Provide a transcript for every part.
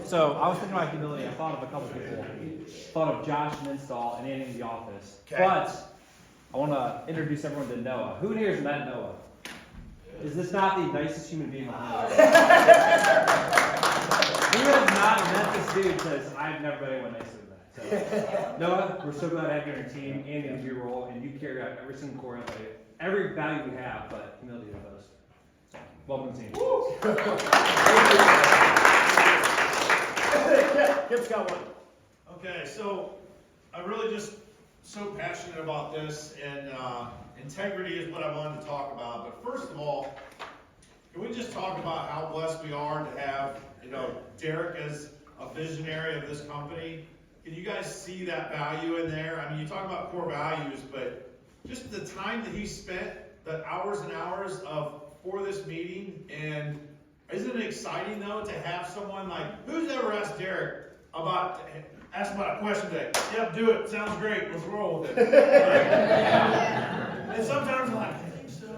So I was thinking about humility. I thought of a couple people. Thought of Josh in install and Andy in the office. Okay. But I want to introduce everyone to Noah. Who here has met Noah? Is this not the nicest human being on the planet? Who has not met this dude says, I've never met anyone nicer than that. So, Noah, we're so glad to have you on your team. Andy in your role, and you carry out every single core value, every value we have, but humility is the most. So, welcome to the team. Kip's got one. Okay, so I'm really just so passionate about this, and integrity is what I wanted to talk about. But first of all, can we just talk about how blessed we are to have, Derek as a visionary of this company? Can you guys see that value in there? I mean, you talk about core values, but just the time that he spent, the hours and hours for this meeting, and isn't it exciting though to have someone like, who's ever asked Derek about a question today? Yep, do it. Sounds great. Let's roll with it. And sometimes I'm like, I think so.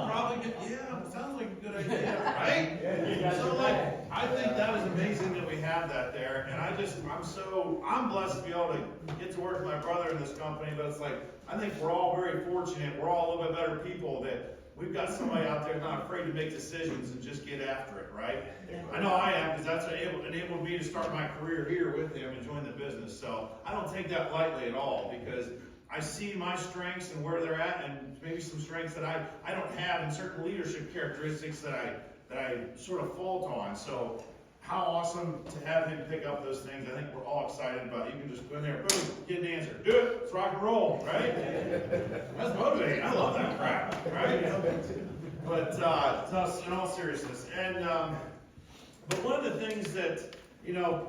Probably good. Yeah, sounds like a good idea, right? So I think that is amazing that we have that there. And I'm blessed to be able to get to work with my brother in this company, but it's like, I think we're all very fortunate. We're all a little bit better people that we've got somebody out there not afraid to make decisions and just get after it, right? I know I am, because that's enabled me to start my career here with him and join the business. So I don't take that lightly at all, because I see my strengths and where they're at, and maybe some strengths that I don't have, and certain leadership characteristics that I sort of fault on. So how awesome to have him pick up those things. I think we're all excited about it. You can just go in there, boom, get an answer. Do it, let's rock and roll, right? That's motivating. I love that crap, right? But in all seriousness. And but one of the things that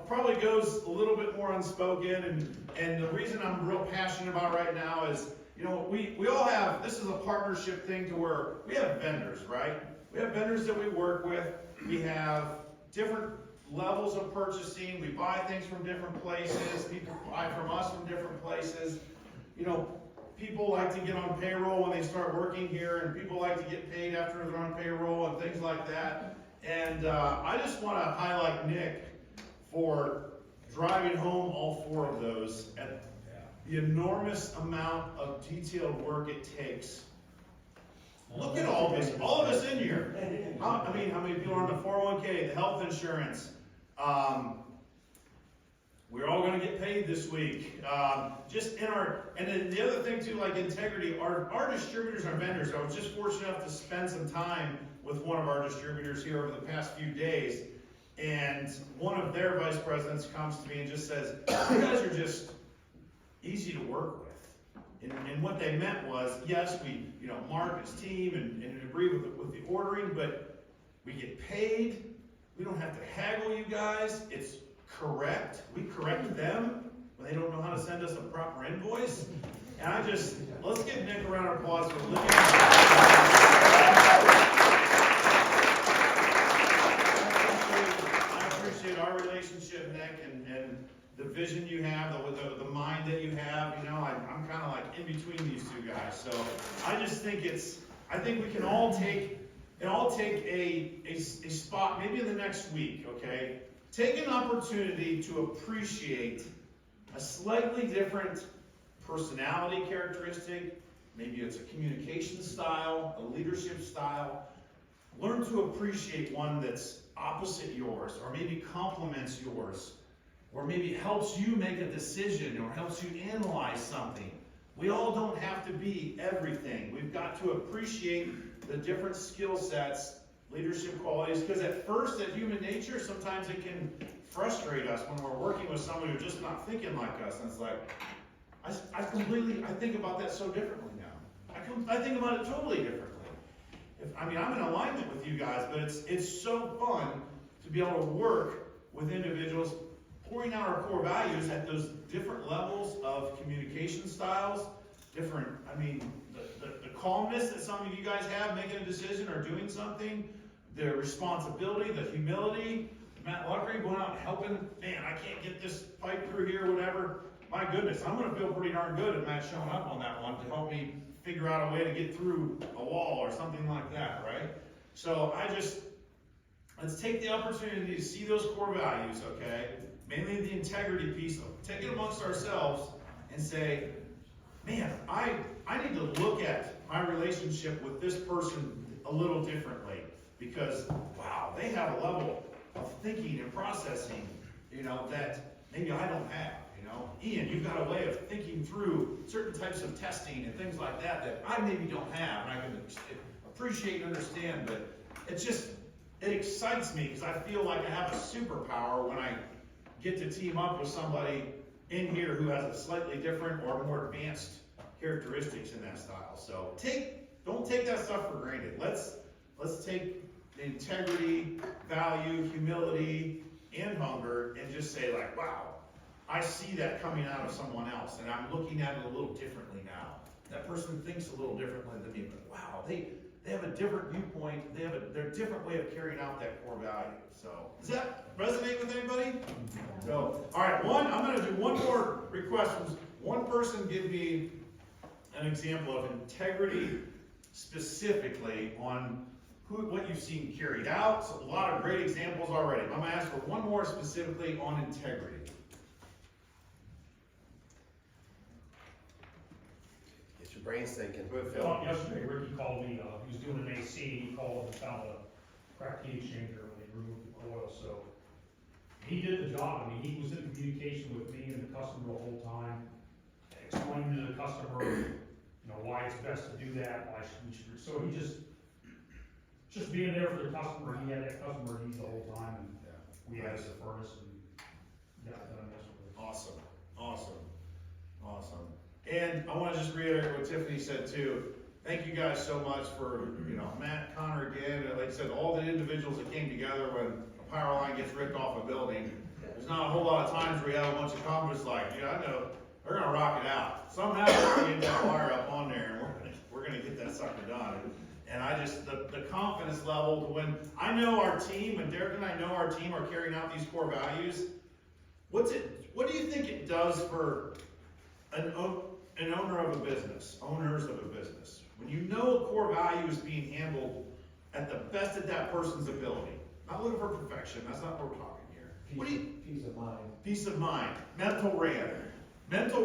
probably goes a little bit more unspoken, and the reason I'm real passionate about right now is, we all have, this is a partnership thing to where we have vendors, right? We have vendors that we work with. We have different levels of purchasing. We buy things from different places. People buy from us from different places. People like to get on payroll when they start working here, and people like to get paid after they're on payroll and things like that. And I just want to highlight Nick for driving home all four of those at the enormous amount of detailed work it takes. Look at all this, all of us in here. How many people are on the 401k, the health insurance? We're all going to get paid this week. And then the other thing too, like integrity, our distributors, our vendors. I was just fortunate enough to spend some time with one of our distributors here over the past few days, and one of their vice presidents comes to me and just says, "You guys are just easy to work with." And what they meant was, yes, we, Mark, his team, and agree with the ordering, but we get paid. We don't have to haggle you guys. It's correct. We correct them when they don't know how to send us a proper invoice. And let's give Nick a round of applause for living. I appreciate our relationship, Nick, and the vision you have, the mind that you have. I'm kind of like in between these two guys. So I just think I think we can all take a spot, maybe in the next week, okay? Take an opportunity to appreciate a slightly different personality characteristic. Maybe it's a communication style, a leadership style. Learn to appreciate one that's opposite yours, or maybe complements yours, or maybe helps you make a decision, or helps you analyze something. We all don't have to be everything. We've got to appreciate the different skill sets, leadership qualities, because at first, at human nature, sometimes it can frustrate us when we're working with someone who's just not thinking like us. And it's like, I think about that so differently now. I think about it totally differently. I'm in alignment with you guys, but it's so fun to be able to work with individuals, pouring out our core values at those different levels of communication styles, the calmness that some of you guys have making a decision or doing something, the responsibility, the humility. Matt Luckery going out and helping, man, I can't get this pipe through here, whatever. My goodness, I'm going to feel pretty darn good if Matt's showing up on that one to help me figure out a way to get through a wall or something like that, right? So let's take the opportunity to see those core values, okay? Mainly the integrity piece, take it amongst ourselves and say, man, I need to look at my relationship with this person a little differently because, wow, they have a level of thinking and processing, that maybe I don't have, Ian, you've got a way of thinking through certain types of testing and things like that I maybe don't have, and I can appreciate and understand, but it excites me because I feel like I have a superpower when I get to team up with somebody in here who has a slightly different or more advanced characteristics in that style. So don't take that stuff for granted. Let's take the integrity, value, humility, and hunger and just say like, wow, I see that coming out of someone else and I'm looking at it a little differently now. That person thinks a little differently than me, but wow, they have a different viewpoint, they're a different way of carrying out that core value. So, does that resonate with anybody? So, all right, I'm going to do one more request. One person give me an example of integrity specifically on what you've seen carried out. So, a lot of great examples already. I'm going to ask for one more specifically on integrity. Get your brains thinking. Yesterday, Ricky called me, he was doing an AC, he called and found a cracked heat exchanger when they removed the coil, so he did the job. I mean, he was in communication with me and the customer the whole time, explaining to the customer, why it's best to do that, why we should, so he just being there for the customer, he had that customer needs the whole time, and we added the furnace and got it done yesterday. Awesome. And I want to just reiterate what Tiffany said too. Thank you guys so much for, Matt, Connor again, and like I said, all the individuals that came together when a power line gets ripped off a building. There's not a whole lot of times where you have a bunch of confidence like, I know, they're going to rock it out. Somehow we're going to get that wire up on there and we're going to get that sucker done. And I just, the confidence level to when I know our team, and Derek and I know our team are carrying out these core values, what do you think it does for an owner of a business, owners of a business? When you know a core value is being handled at the best of that person's ability, not looking for perfection, that's not what we're talking here. Peace of mind. Peace of mind, mental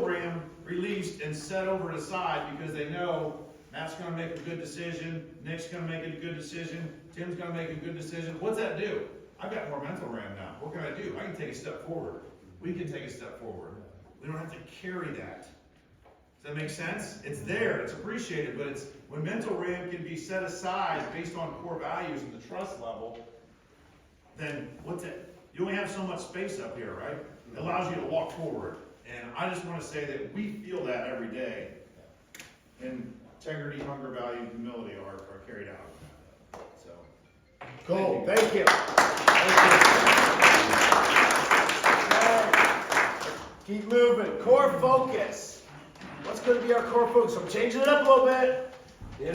RAM released and set over to the side because they know Matt's going to make a good decision, Nick's going to make a good decision, Tim's going to make a good decision. What's that do? I've got more mental RAM now. What can I do? I can take a step forward. We can take a step forward. We don't have to carry that. Does that make sense? It's there, it's appreciated, but it's when mental RAM can be set aside based on core values and the trust level, then what's it? You only have so much space up here, right? It allows you to walk forward. And I just want to say that we feel that every day. And integrity, hunger, value, humility are carried out. So, Cool, thank you. Keep moving. Core focus. What's going to be our core focus? I'm changing it up a little bit. We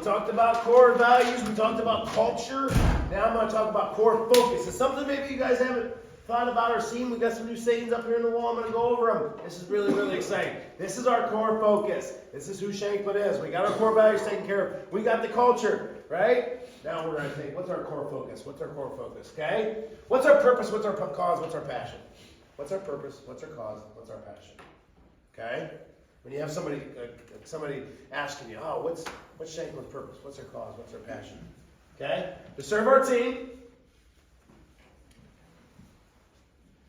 talked about core values. We talked about culture. Now I'm going to talk about core focus. It's something maybe you guys haven't thought about or seen. We got some new sayings up here in the wall. I'm going to go over them. This is really, really exciting. This is our core focus. This is who Shanklin is. We got our core values taken care of. We got the culture, right? Now we're going to think, what's our core focus? What's our core focus, okay? What's our purpose? What's our cause? What's our passion? What's our purpose? What's our cause? What's our passion? Okay? When you have somebody asking you, what's Shanklin's purpose? What's our cause? What's our passion? Okay? To serve our team,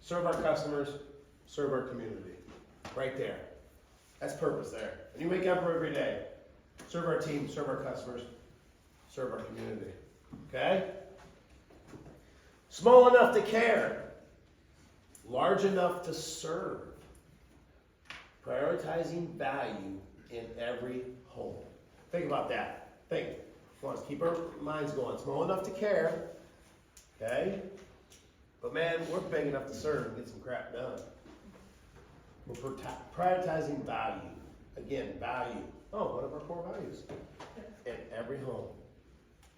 serve our customers, serve our community. Right there. That's purpose there. And you wake up every day. Serve our team, serve our customers, serve our community. Okay? Small enough to care. Large enough to serve. Prioritizing value in every home. Think about that. Think. Let's keep our minds going. Small enough to care. Okay? But man, we're big enough to serve and get some crap done. We're prioritizing value. Again, value. One of our core values. In every home.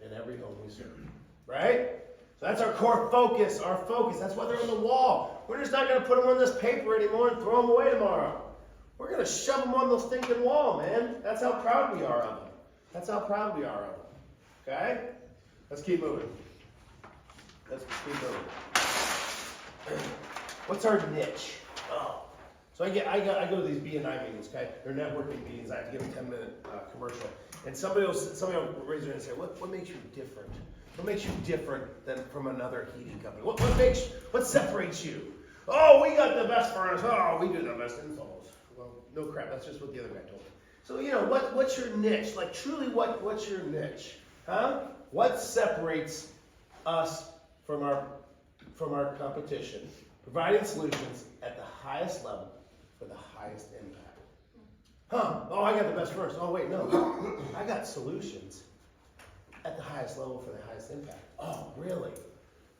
In every home we serve. Right? So that's our core focus. Our focus. That's why they're on the wall. We're just not going to put them on this paper anymore and throw them away tomorrow. We're going to shove them on the stinking wall, man. That's how proud we are of them. That's how proud we are of them. Okay? Let's keep moving. Let's keep moving. What's our niche? Oh. So I go to these B&I meetings, okay? They're networking meetings. I have to give a 10-minute commercial. And somebody will raise their hand and say, what makes you different? What makes you different than from another heating company? What separates you? Oh, we got the best furnace. Oh, we do the best installs. Well, no crap. That's just what the other guy told me. So, you know, what's your niche? Like, truly, what's your niche? Huh? What separates us from our competition? Providing solutions at the highest level for the highest impact. Huh? Oh, I got the best furnace. Oh, wait, no. I got solutions at the highest level for the highest impact. Oh, really?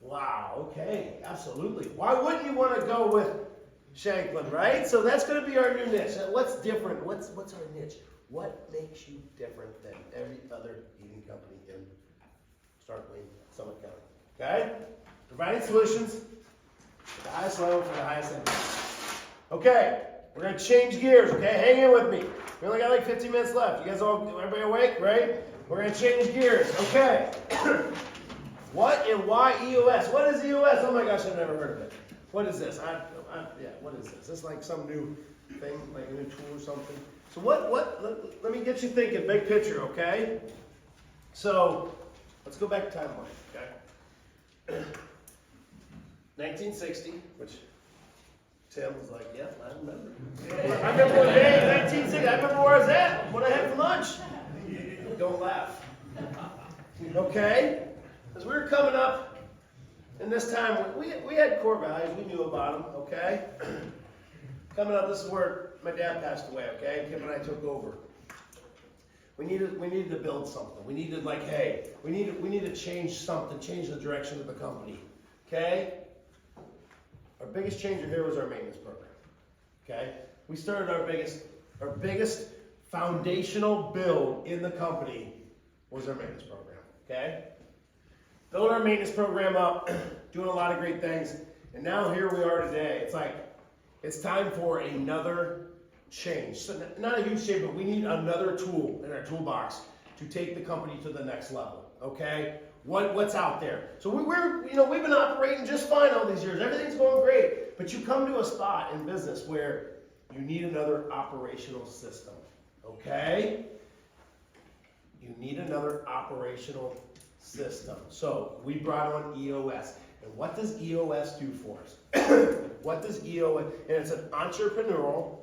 Wow, okay, absolutely. Why wouldn't you want to go with Shanklin, right? So that's going to be our new niche. What's different? What's our niche? What makes you different than every other heating company in Starkly, Summit County? Okay? Providing solutions at the highest level for the highest impact. Okay, we're going to change gears, okay? Hang in with me. We only got like 15 minutes left. You guys everybody awake, right? We're going to change gears, okay? What and why EOS? What is EOS? Oh my gosh, I've never heard of it. What is this? Yeah, what is this? Is this like some new thing, like a new tool or something? So let me get you thinking, big picture, okay? So, let's go back to timeline, okay? 1960, which Tim was like, yeah, I remember. I remember one day in 1960, I remember where I was at, what I had for lunch. Don't laugh. Okay? As we were coming up, in this time, we had core values, we knew about them, okay? Coming up, this is where my dad passed away, okay? And Kim and I took over. We needed to build something. We needed, like, hey, we need to change something, change the direction of the company, okay? Our biggest changer here was our maintenance program, okay? We started our biggest foundational build in the company was our maintenance program, okay? Build our maintenance program up, doing a lot of great things, and now here we are today. It's like, it's time for another change. So not a huge change, but we need another tool in our toolbox to take the company to the next level, okay? What's out there? So we've been operating just fine all these years. Everything's going great, but you come to a spot in business where you need another operational system, okay? You need another operational system. So we brought on EOS. And what does EOS do for us? What does EOS, and it's an entrepreneurial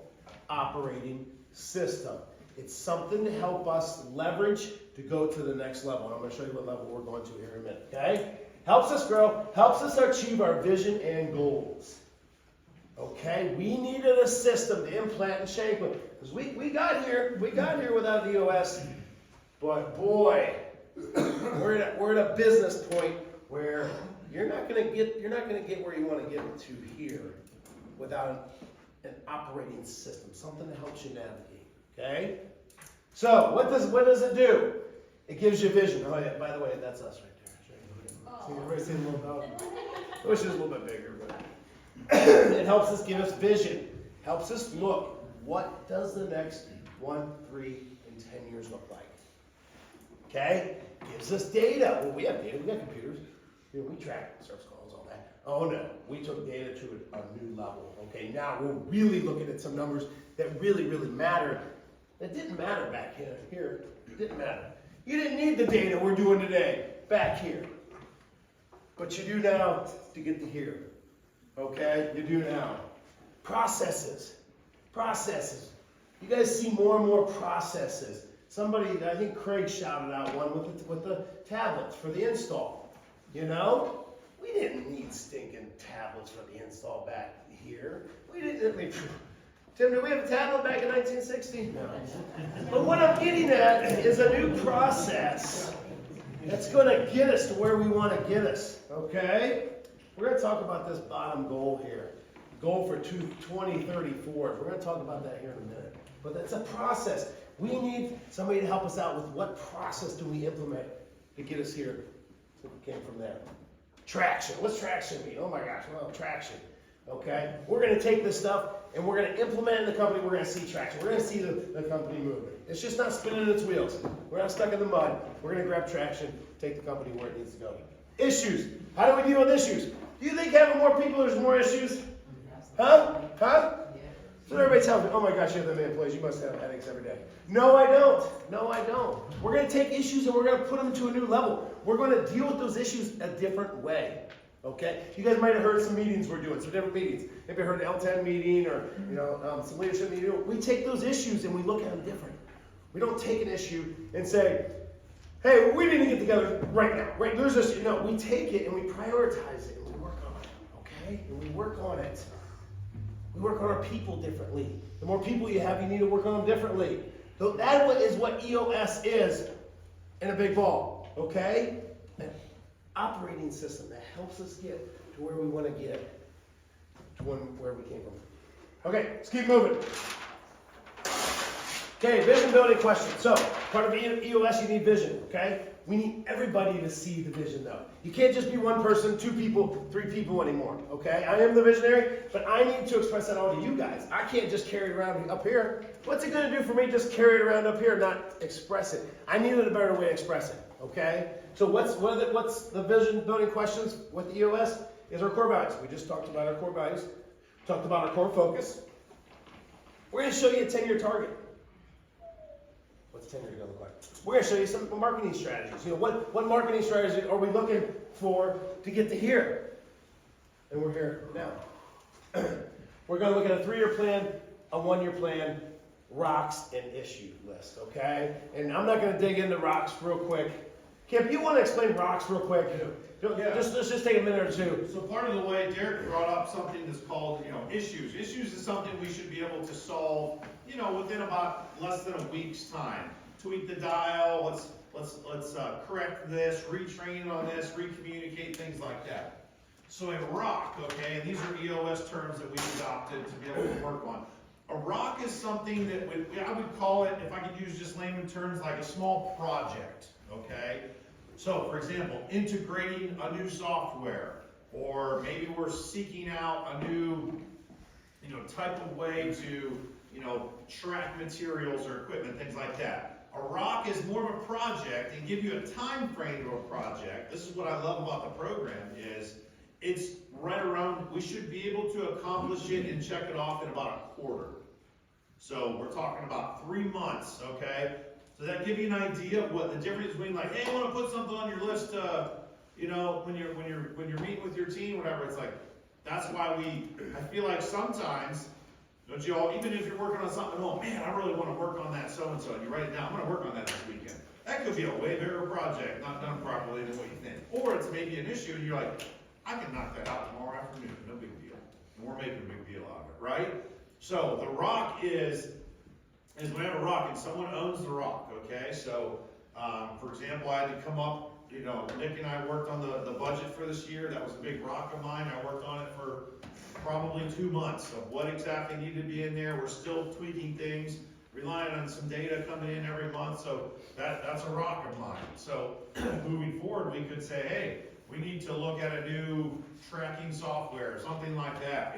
operating system. It's something to help us leverage to go to the next level. And I'm going to show you what level we're going to here in a minute, okay? Helps us grow, helps us achieve our vision and goals. Okay, we needed a system to implant in Shanklin. Because we got here without EOS, but boy, we're at a business point where you're not gonna get where you want to get to here without an operating system, something that helps you navigate. Okay? So what does it do? It gives you vision. Oh yeah, by the way, that's us right there. See, everybody see the little dog? I wish it was a little bit bigger, but it helps us give us vision. Helps us look, what does the next 1, 3, and 10 years look like? Okay? Gives us data. Well, we have data, we got computers. We track service calls, all that. Oh no, we took data to a new level. Okay, now we're really looking at some numbers that really, really matter. That didn't matter back here. It didn't matter. You didn't need the data we're doing today back here. But you do now to get to here. Okay, you do now. Processes. You guys see more and more processes. Somebody, I think Craig shouted out one with the tablets for the install. You know, we didn't need stinking tablets for the install back here. We didn't. Tim, did we have a tablet back in 1960? No. But what I'm getting at is a new process that's going to get us to where we want to get us. Okay? We're going to talk about this bottom goal here. Goal for 2034. We're going to talk about that here in a minute. But that's a process. We need somebody to help us out with what process do we implement to get us here. So we came from there. Traction. What's traction mean? Oh my gosh, well, traction. Okay? We're going to take this stuff and we're going to implement it in the company. We're going to see traction. We're going to see the company moving. It's just not spinning its wheels. We're not stuck in the mud. We're going to grab traction, take the company where it needs to go. Issues. How do we deal with issues? Do you think having more people, there's more issues? Huh? So everybody tells me, oh my gosh, you have that many employees, you must have headaches every day. No, I don't. No, I don't. We're going to take issues and we're going to put them to a new level. We're going to deal with those issues a different way. Okay? You guys might have heard some meetings we're doing, some different meetings. Maybe you heard an L10 meeting or some leadership meeting. We take those issues and we look at them different. We don't take an issue and say, hey, we need to get together right now. Right? There's this, no, we take it and we prioritize it and we work on it. Okay? And we work on it. We work on our people differently. The more people you have, you need to work on them differently. So that is what EOS is in a big ball. Okay? An operating system that helps us get to where we want to get, to where we came from. Okay, let's keep moving. Okay, vision building question. So, part of EOS, you need vision, okay? We need everybody to see the vision, though. You can't just be one person, 2 people, 3 people anymore, okay? I am the visionary, but I need to express that all to you guys. I can't just carry it around up here. What's it going to do for me just carry it around up here, not express it? I needed a better way to express it, okay? So what's the vision building questions with the EOS? Is our core values. We just talked about our core values. Talked about our core focus. We're going to show you a 10-year target. What's 10 years going to look like? We're going to show you some marketing strategies. What marketing strategy are we looking for to get to here? And we're here now. We're going to look at a 3-year plan, a 1-year plan, rocks and issue list, okay? And I'm not going to dig into rocks real quick. Kip, you want to explain rocks real quick? Yeah. Let's just take a minute or two. So part of the way Derek brought up something that's called, issues. Issues is something we should be able to solve, within about less than a week's time. Tweak the dial, let's correct this, retrain on this, recommunicate, things like that. So a rock, okay, and these are EOS terms that we've adopted to be able to work on. A rock is something that I would call it, if I could use just layman terms, like a small project, okay? So, for example, integrating a new software, or maybe we're seeking out a new, type of way to, track materials or equipment, things like that. A rock is more of a project and give you a time frame of a project. This is what I love about the program is it's right around, we should be able to accomplish it and check it off in about a quarter. So we're talking about 3 months, okay? So that give you an idea of what the difference between like, hey, I want to put something on your list, when you're meeting with your team, whatever. It's like that's why I feel like sometimes, don't you all, even if you're working on something, oh man, I really want to work on that so and so, and you write it down. I'm going to work on that this weekend. That could be a way bigger project, not done properly than what you think. Or it's maybe an issue, and you're like, I can knock that out tomorrow afternoon, no big deal. And we're making a big deal out of it, right? So the rock is we have a rock and someone owns the rock, okay? So, for example, I had to come up, Nick and I worked on the budget for this year. That was a big rock of mine. I worked on it for probably 2 months of what exactly needed to be in there. We're still tweaking things, relying on some data coming in every month. So that's a rock of mine. So moving forward, we could say, hey, we need to look at a new tracking software, something like that,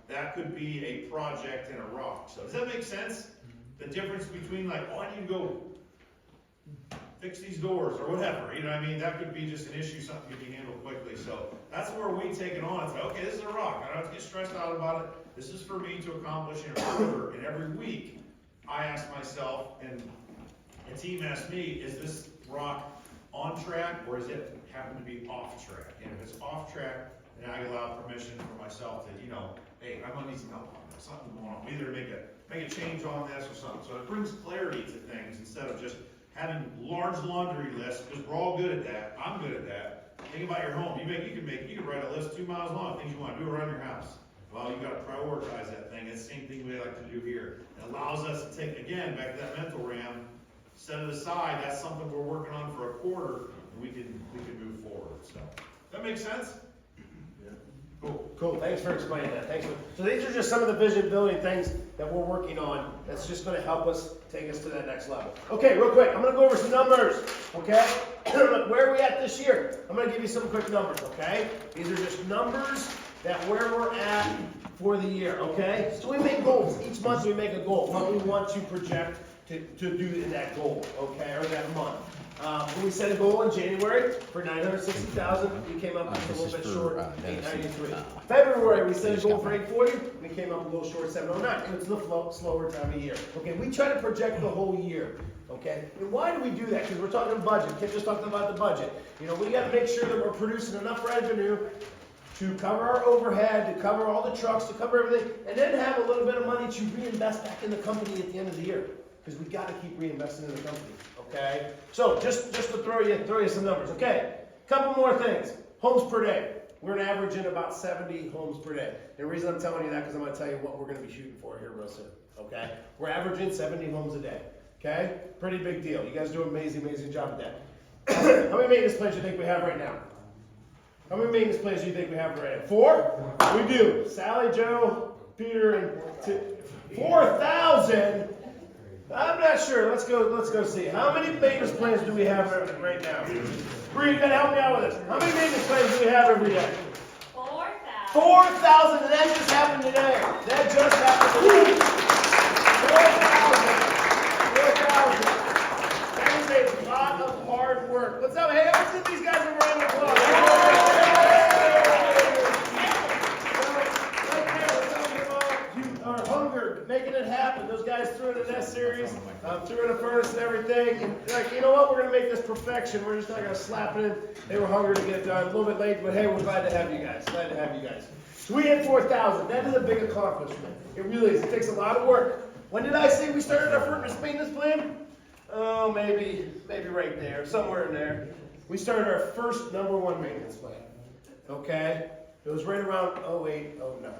That could be a project and a rock. So does that make sense? The difference between like, oh, I need to go fix these doors or whatever, that could be just an issue, something could be handled quickly. So that's where we take it on and say, okay, this is a rock. I don't have to get stressed out about it. This is for me to accomplish in a quarter. And every week, I ask myself, and the team asks me, is this rock on track or is it happen to be off track? And if it's off track, then I allow permission for myself to, hey, I'm gonna need some help on this. Something's going on. We either make a change on this or something. So it brings clarity to things instead of just having large laundry lists, because we're all good at that. I'm good at that. Think about your home. You can write a list 2 miles long of things you want to do around your house. Well, you got to prioritize that thing. It's the same thing we like to do here. It allows us to take, again, back to that mental RAM, set it aside. That's something we're working on for a quarter, and we can move forward. So, that makes sense? Cool. Thanks for explaining that. So these are just some of the vision building things that we're working on that's just going to help us take us to that next level. Okay, real quick, I'm going to go over some numbers, okay? Where are we at this year? I'm going to give you some quick numbers, okay? These are just numbers that where we're at for the year, okay? So we make goals. Each month we make a goal, what we want to project to do in that goal, okay, or that month. When we set a goal in January for 960,000, we came up just a little bit short, 893. February, we set a goal for 840, we came up a little short, 709. And it's the slower time of year. Okay, we try to project the whole year. Okay, and why do we do that? Because we're talking budget. Can't just talk about the budget. You know, we got to make sure that we're producing enough revenue to cover our overhead, to cover all the trucks, to cover everything, and then have a little bit of money to reinvest back in the company at the end of the year. Because we got to keep reinvesting in the company. Okay, so just to throw you some numbers. Okay, couple more things. Homes per day. We're averaging about 70 homes per day. And the reason I'm telling you that because I'm going to tell you what we're going to be shooting for here real soon. Okay, we're averaging 70 homes a day. Okay, pretty big deal. You guys do an amazing job at that. How many maintenance plans do you think we have right now? How many maintenance plans do you think we have right now? 4? We do. Sally, Joe, Peter, and 4,000. I'm not sure. Let's go see. How many maintenance plans do we have right now? Bree, you gotta help me out with this. How many maintenance plans do we have every day? 4,000. 4,000, and that just happened today. That just happened today. 4,000. 4,000. That is a lot of hard work. What's up? Hey, let's give these guys a round of applause. You are hungered, making it happen. Those guys threw in an S series, threw in a furnace and everything. And like, you know what? We're going to make this perfection. We're just not going to slap it in. They were hungry to get it done. A little bit late, but hey, we're glad to have you guys. Glad to have you guys. So we hit 4,000. That is a big accomplishment. It really is. It takes a lot of work. When did I say we started our first maintenance plan? Oh, maybe right there, somewhere in there. We started our first #1 maintenance plan. Okay? It was right around 08, 09.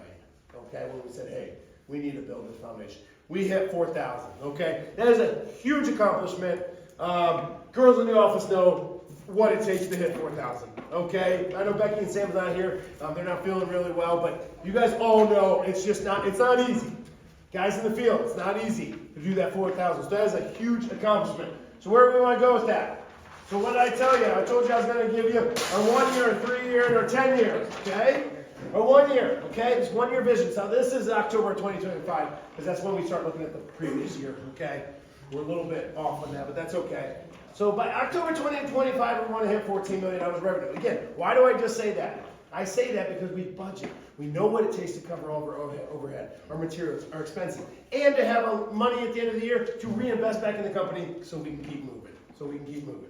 Okay, when we said, hey, we need to build this foundation. We hit 4,000. Okay? That is a huge accomplishment. Girls in the office know what it takes to hit 4,000. Okay? I know Becky and Sam's not here. They're not feeling really well, but you guys all know it's not easy. Guys in the field, it's not easy to do that 4,000. So that is a huge accomplishment. So where do we want to go with that? So what did I tell you? I told you I was going to give you a 1 year, a 3 year, and a 10 year. Okay? A 1 year. Okay? It's 1 year vision. So this is October 2025 because that's when we start looking at the previous year. Okay? We're a little bit off on that, but that's okay. So by October 2025, we want to hit $14 million revenue. Again, why do I just say that? I say that because we budget. We know what it takes to cover all of our overhead, our materials, our expenses, and to have money at the end of the year to reinvest back in the company so we can keep moving.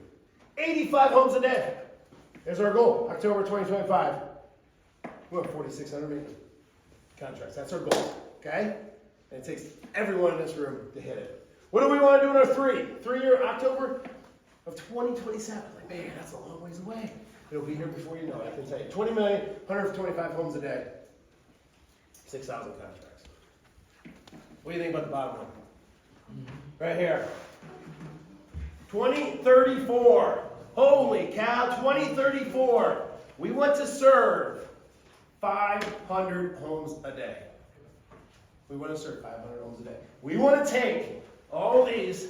85 homes a day. There's our goal, October 2025. We have 4,600 maintenance contracts. That's our goal, okay? And it takes everyone in this room to hit it. What do we want to do in our 3-year October of 2027? Like, man, that's a long ways away. It'll be here before you know it, I can tell you. 20 million, 125 homes a day, 6,000 contracts. What do you think about the bottom one? Right here. 2034. Holy cow, 2034. We want to serve 500 homes a day. We want to serve 500 homes a day. We want to take all these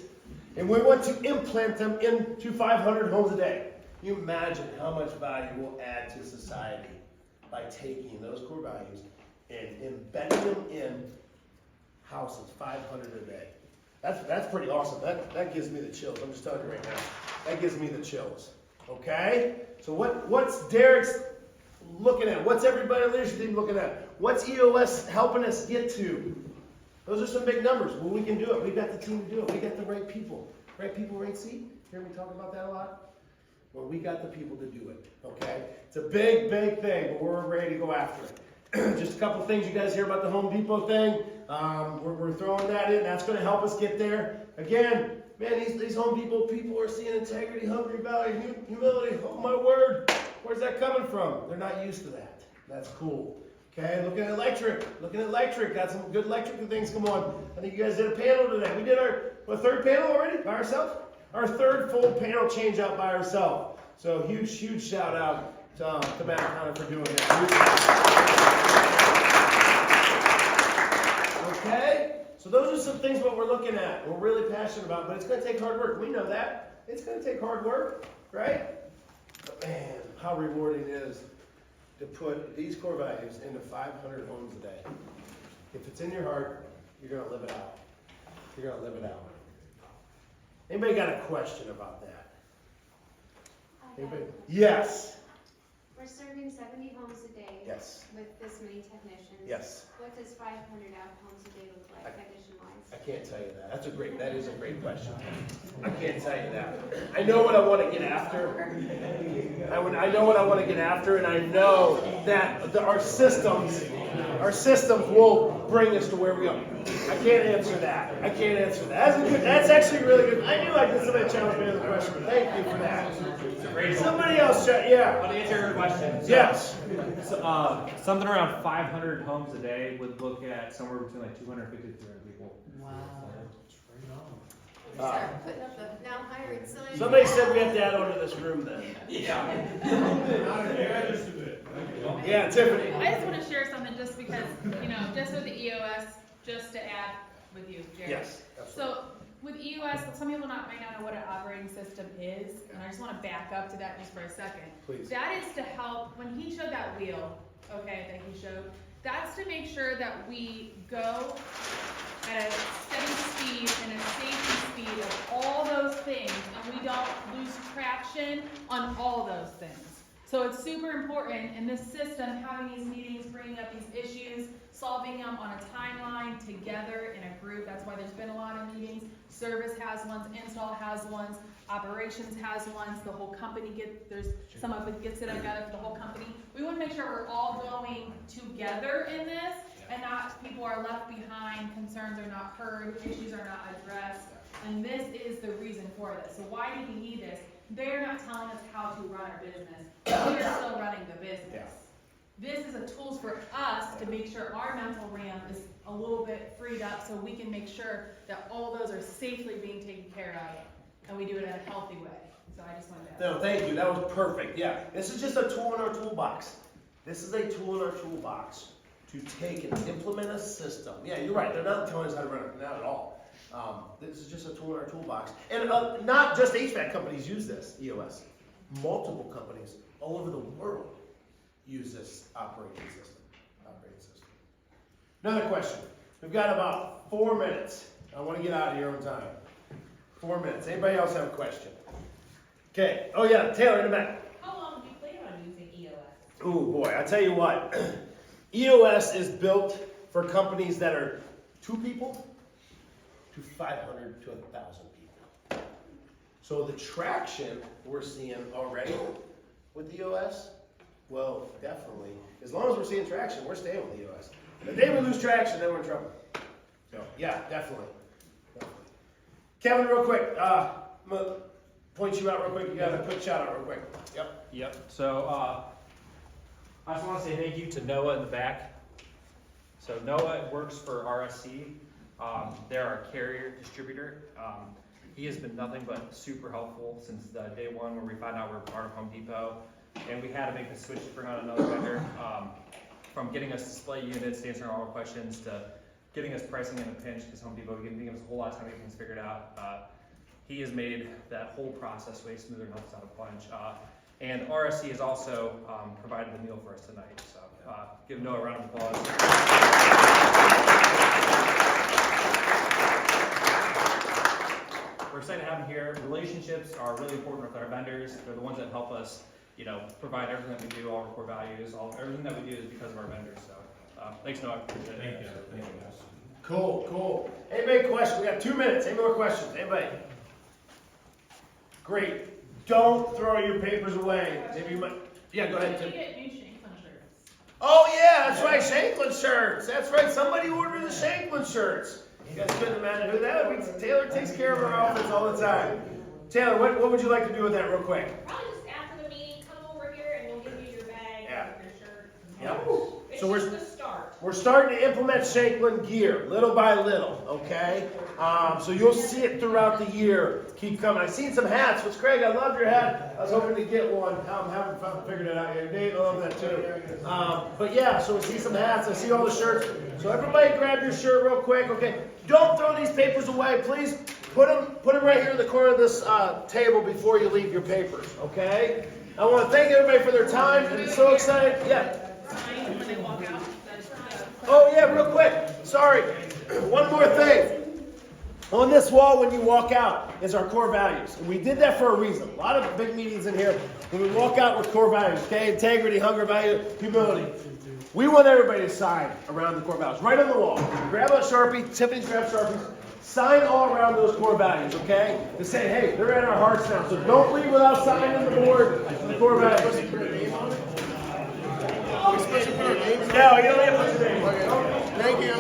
and we want to implant them into 500 homes a day. Can you imagine how much value we'll add to society by taking those core values and embedding them in houses, 500 a day? That's pretty awesome. That gives me the chills. I'm just telling you right now. That gives me the chills. Okay? So what's Derek's looking at? What's everybody in the leadership team looking at? What's EOS helping us get to? Those are some big numbers. Well, we can do it. We've got the team to do it. We got the right people. Right people, right seat. Hear me talk about that a lot? Well, we got the people to do it, okay? It's a big thing, but we're ready to go after it. Just a couple things you guys hear about the Home Depot thing. We're throwing that in. That's going to help us get there. Again, man, these Home Depot people are seeing integrity, hungry, value, humility. Oh, my word. Where's that coming from? They're not used to that. That's cool. Okay, looking at electric. Got some good electrical things come on. I think you guys did a panel today. We did our third panel already by ourselves? Our third full panel change out by ourselves. So huge shout out to Matt Connor for doing that. Okay? So those are some things what we're looking at. We're really passionate about, but it's going to take hard work. We know that. It's going to take hard work, right? But man, how rewarding it is to put these core values into 500 homes a day. If it's in your heart, you're going to live it out. You're going to live it out. Anybody got a question about that? Anybody? Yes. We're serving 70 homes a day. Yes. With this many technicians. Yes. What does 500 out homes a day look like, technician-wise? I can't tell you that. That is a great question. I can't tell you that. I know what I want to get after. I know what I want to get after, and I know that our systems will bring us to where we are. I can't answer that. That's actually really good. I knew I could somebody challenge me with a question. Thank you for that. Somebody else, yeah. I'll answer your question. Yes. So, something around 500 homes a day would look at somewhere between like 250 to 300 people. Start putting up the now hiring signs. Somebody said we have to add on to this room then. Yeah, Tiffany. I just want to share something just because, just with the EOS, just to add with you, Jared. Yes, absolutely. So with EOS, some people might not know what an operating system is, and I just want to back up to that just for a second. Please. That is to help, when he showed that wheel, that he showed, that's to make sure that we go at a steady speed and a safety speed of all those things, and we don't lose traction on all those things. So it's super important in this system, having these meetings, bringing up these issues, solving them on a timeline together in a group. That's why there's been a lot of meetings. Service has ones, install has ones, operations has ones, the whole company some of it gets it together for the whole company. We want to make sure we're all going together in this and not people are left behind, concerns are not heard, issues are not addressed. And this is the reason for this. So why do we need this? They're not telling us how to run our business. We are still running the business. This is a tool for us to make sure our mental RAM is a little bit freed up so we can make sure that all those are safely being taken care of and we do it in a healthy way. So I just wanted to add. No, thank you. That was perfect. Yeah, this is just a tool in our toolbox. This is a tool in our toolbox to take and implement a system. Yeah, you're right. They're not telling us how to run it. Not at all. This is just a tool in our toolbox. And not just HVAC companies use this, EOS. Multiple companies all over the world use this operating system. Another question. We've got about 4 minutes. I want to get out of here on time. 4 minutes. Anybody else have a question? Okay. Oh yeah, Taylor in the back. How long do you plan on using EOS? Oh boy, I tell you what. EOS is built for companies that are 2 people to 500 to 1,000 people. So the traction we're seeing already with EOS, well, definitely. As long as we're seeing traction, we're staying with EOS. The day we lose traction, then we're in trouble. So yeah, definitely. Kevin, real quick, I'm gonna point you out real quick. You got a quick shout out real quick. Yep. So, I just want to say thank you to Noah in the back. So Noah works for RSC. They're our carrier distributor. He has been nothing but super helpful since day one where we found out we're part of Home Depot. And we had to make the switch to bring on another vendor. From getting us display units, to answering all our questions, to getting us pricing in a pinch, because Home Depot gave us a whole lot of time to get things figured out. He has made that whole process way smoother and helps out a bunch. And RSC has also provided the meal for us tonight. So give Noah a round of applause. We're excited to have him here. Relationships are really important with our vendors. They're the ones that help us, provide everything that we do, all our core values, everything that we do is because of our vendors. So thanks, Noah. Appreciate it. Thank you. Cool. Anybody question? We got 2 minutes. Any more questions? Anybody? Great. Don't throw your papers away. Maybe you might. Yeah, go ahead, Tim. We get new Shanklin shirts. Oh yeah, that's right. Shanklin shirts. That's right. Somebody ordered the Shanklin shirts. You guys couldn't imagine who that would be. Taylor takes care of our outfits all the time. Taylor, what would you like to do with that real quick? Probably just after the meeting, come over here and we'll give you your bag and your shirt. Yep. It's So just the start. We're starting to implement Shanklin gear, little by little, okay? So you'll see it throughout the year. Keep coming. I've seen some hats, which, Craig, I love your hat. I was hoping to get one. I'm having fun figuring it out here. Dave, I love that too. But yeah, so we see some hats. I see all the shirts. So everybody grab your shirt real quick, okay? Don't throw these papers away. Please put them right here in the corner of this table before you leave your papers, okay? I want to thank everybody for their time. I'm so excited. Yeah. Sign when they walk out. Oh yeah, real quick. Sorry. One more thing. On this wall, when you walk out, is our core values. And we did that for a reason. A lot of big meetings in here, when we walk out with core values, okay? Integrity, hunger, value, humility. We want everybody to sign around the core values, right on the wall. Grab a Sharpie, Tiffany's grab Sharpies, sign all around those core values, okay? To say, hey, they're in our hearts now. So don't leave without signing the board, the core values. No, you don't have to put your name. Thank you.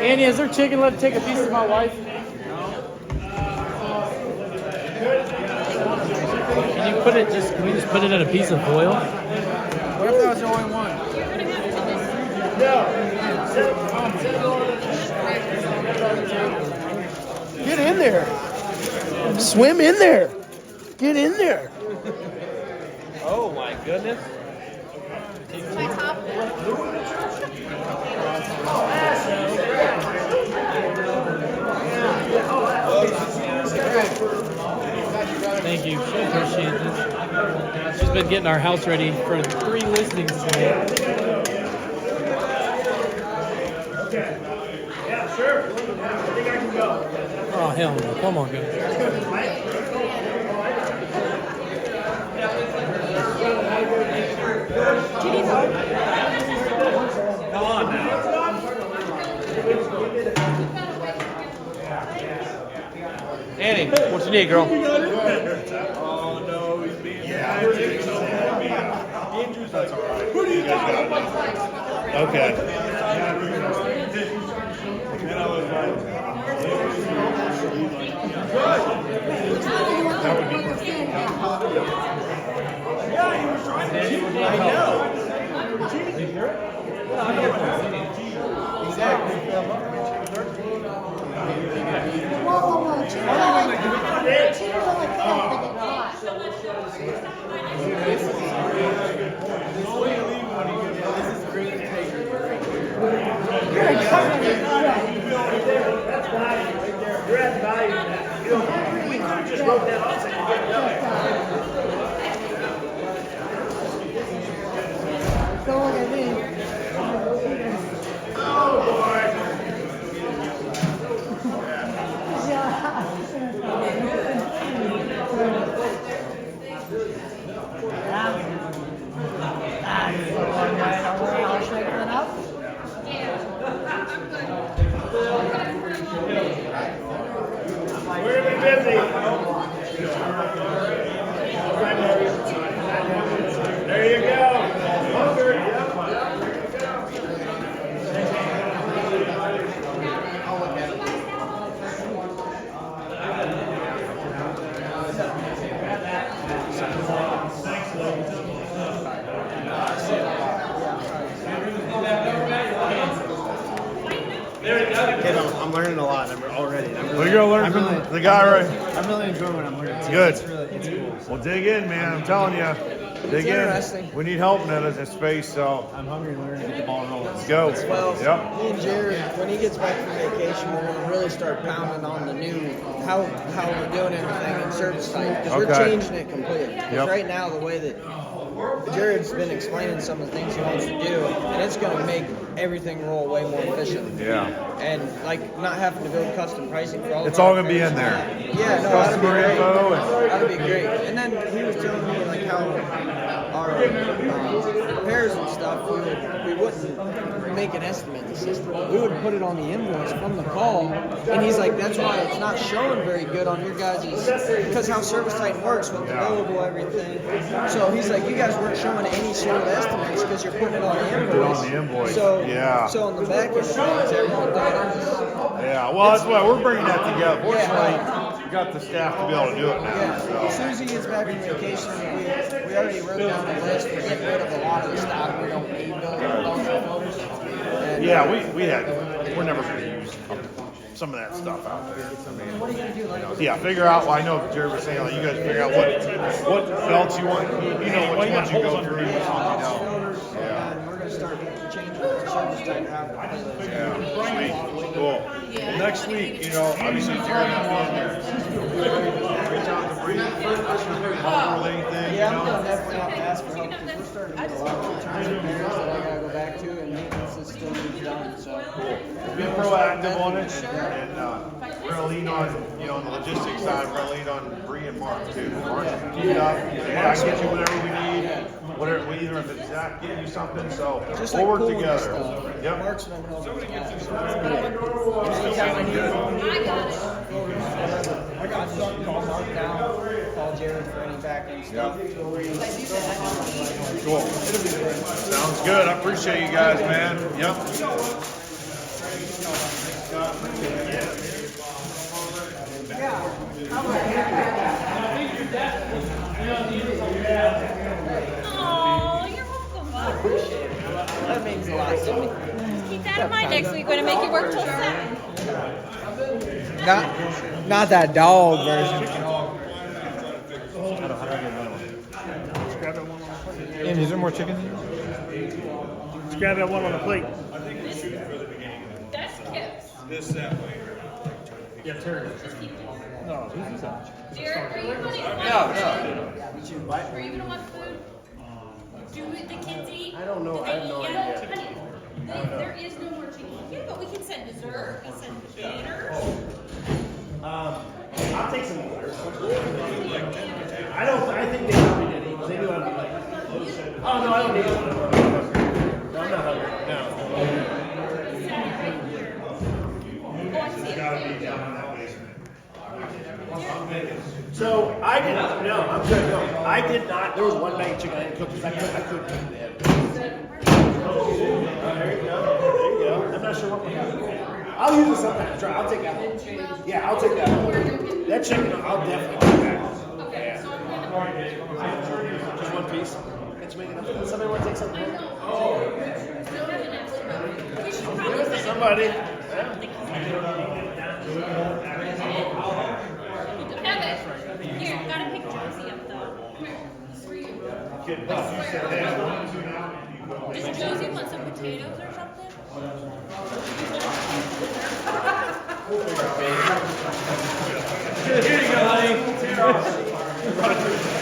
Andy, is there chicken left to take a piece of my wife? Can you put it just? Can we just put it in a piece of foil? What if that was the only one? Get in there. Swim in there. Get in there. Oh my goodness! My top. Thank you. She appreciates this. She's been getting our house ready for 3 listings today. Okay. Yeah, sure. I think I can go. Oh hell no! Come on, guys. Come on now. Annie, what you need, girl? Oh, no, he's being. Yeah, that's all right. Who do you got? Okay. And I was like, that would be perfect. Yeah, he was trying to cheat. I know. Exactly. Whoa, cheer like That's value right there. You're at value in that. You know, we could have just wrote that off and get it done. Go look at me. Oh, boy. I'll shake it up. We're gonna be busy. There you go. Hunger. Yep. Kid, I'm learning a lot. I'm already. Well, you're gonna learn from the guy, right? I'm really enjoying what I'm learning. Too. Good. It's cool. Well, dig in, man. I'm telling you. Dig interesting. in. We need help in this space, so I'm hungry and learning to get the ball rolling. let's go. Well, Yep. me and Jared, when he gets back from vacation, we're going to really start pounding on the new, how we're doing everything in service type. Because we're Okay. changing it completely. Because Yep. right now, the way that Jared's been explaining some of the things he wants to do, and it's going to make everything roll way more efficient. Yeah. And like not having to build custom pricing for all It's of our all gonna be repairs in and there. that. Yeah, no, that'd be Customer great. info and- That'd be great. And then he was telling me like how our repairs and stuff, we wouldn't make an estimate system. We would put it on the invoice from the call, and he's like, that's why it's not showing very good on your guys' because how Service Titan works with the billable everything. So he's like, you guys weren't showing any sort of estimates because you're putting it on the invoice. On the invoice. So Yeah. So on the back end things, everyone thought it was. Yeah. Well, that's why we're bringing that together. Fortunately, got the staff to be able to do it now, Yeah, as so. soon as he gets back from vacation, we already wrote down the list. We're getting rid of a lot of the stock we don't need those filters. And, Yeah, we're never gonna use some of that stuff out there. What are you gonna do? Like, Yeah, figure out, well, I know Jerry was saying, like, you guys figure out what belts you want, you know which ones you go through, which ones you don't. Yeah. and we're gonna start changing the service type after. Yeah, sweet, cool. Well, next week, you know, obviously Jerry not being there. Reach out to Bree, ask her for help with anything, you Yeah, I'm know? gonna definitely have to ask for help because we're starting to get a lot of returns and repairs that I gotta go back to, and maintenance is still needs done. So Be proactive on it, and we're gonna lean on, you know, on the logistics side, we're gonna lean on Bree and Mark too. Mark, keep it up, hey, I can get you whatever we need, whatever, either if it's Zach getting you something, so just we'll like work pulling this together. stuff. Yep. Mark's been helping. I got something called Mark now. Call Jared for any back end stuff. Cool. Sounds good. I appreciate you guys, man. Yep. Oh, you're welcome, bud. That means a lot to me. Keep that in mind next week. We're gonna make you work till 7. Not that dog version. Andy, is there more chicken? Let's grab that one on the plate. That's Kip's. This that way. Yeah, Terry. No, Jared, are you gonna want Are you gonna want food? Do the kids eat? I don't know. I have no idea. Honey, there is no more chicken. Yeah, but we can send dessert. We send dinner. I'll take some orders. I think they probably did eat. They knew I'd be like, oh no, I don't need it. No, I'm not hungry. No. Oh, I see it. So I did not. No, I'm good. No, I did not. There was one night chicken I didn't cook because I couldn't cook the head. There you go. There you go. I'm not sure what. I'll use it sometimes. Try. I'll take that one. Yeah, I'll take that one. That chicken, I'll definitely take that. Okay, so I'm gonna. Just one piece. It's making enough. Somebody want to take something? We should probably Give it to send somebody. Kevin, here, gotta pick Josie up though. Does Josie want some potatoes or something? Here you go, honey.